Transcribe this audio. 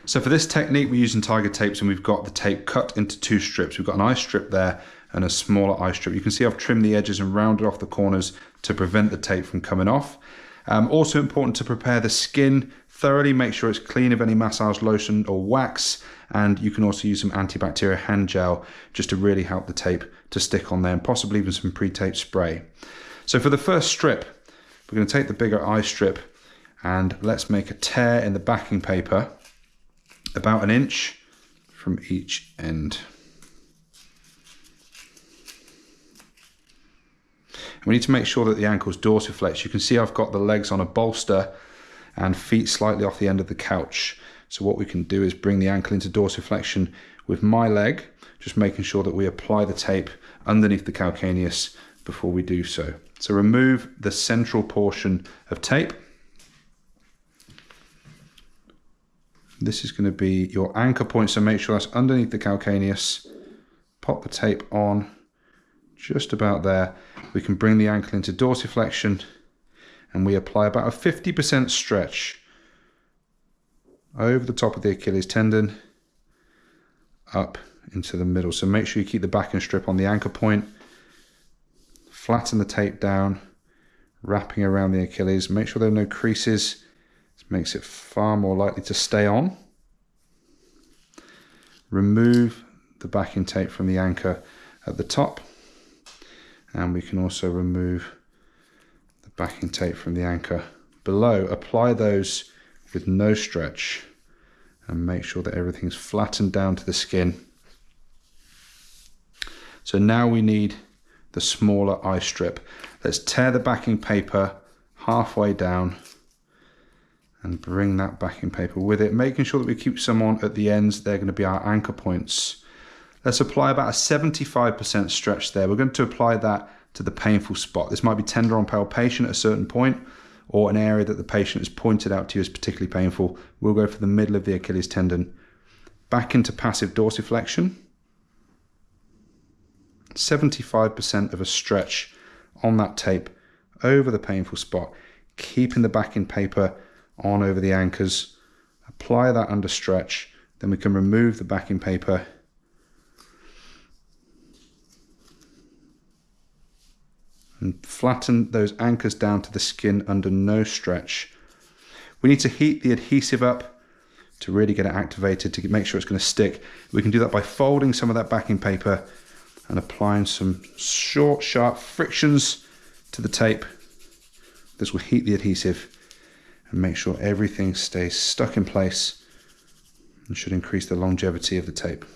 So for this technique, we're using tiger tapes, and we've got the tape cut into 2 strips. We've got an eye strip there and a smaller eye strip. You can see I've trimmed the edges and rounded off the corners to prevent the tape from coming off. Also important to prepare the skin thoroughly, make sure it's clean of any massage lotion or wax, and you can also use some antibacterial hand gel just to really help the tape to stick on there, and possibly even some pre-tape spray. So for the first strip, we're going to take the bigger eye strip and let's make a tear in the backing paper about 1 inch from each end. And we need to make sure that the ankle's dorsiflex. You can see I've got the legs on a bolster and feet slightly off the end of the couch. So what we can do is bring the ankle into dorsiflexion with my leg, just making sure that we apply the tape underneath the calcaneus before we do so. So remove the central portion of tape. This is going to be your anchor point, so make sure that's underneath the calcaneus. Pop the tape on just about there. We can bring the ankle into dorsiflexion and we apply about a 50% stretch over the top of the Achilles tendon up into the middle. So make sure you keep the backing strip on the anchor point. Flatten the tape down, wrapping around the Achilles. Make sure there are no creases. This makes it far more likely to stay on. Remove the backing tape from the anchor at the top. And we can also remove the backing tape from the anchor below. Apply those with no stretch and make sure that everything's flattened down to the skin. So now we need the smaller eye strip. Let's tear the backing paper halfway down and bring that backing paper with it, making sure that we keep some on at the ends. They're going to be our anchor points. Let's apply about a 75% stretch there. We're going to apply that to the painful spot. This might be tendon palpation at a certain point, or an area that the patient has pointed out to you as particularly painful. We'll go for the middle of the Achilles tendon. Back into passive dorsiflexion. 75% of a stretch on that tape over the painful spot, keeping the backing paper on over the anchors. Apply that under stretch. Then we can remove the backing paper and flatten those anchors down to the skin under no stretch. We need to heat the adhesive up to really get it activated, to make sure it's going to stick. We can do that by folding some of that backing paper and applying some short, sharp frictions to the tape. This will heat the adhesive and make sure everything stays stuck in place and should increase the longevity of the tape.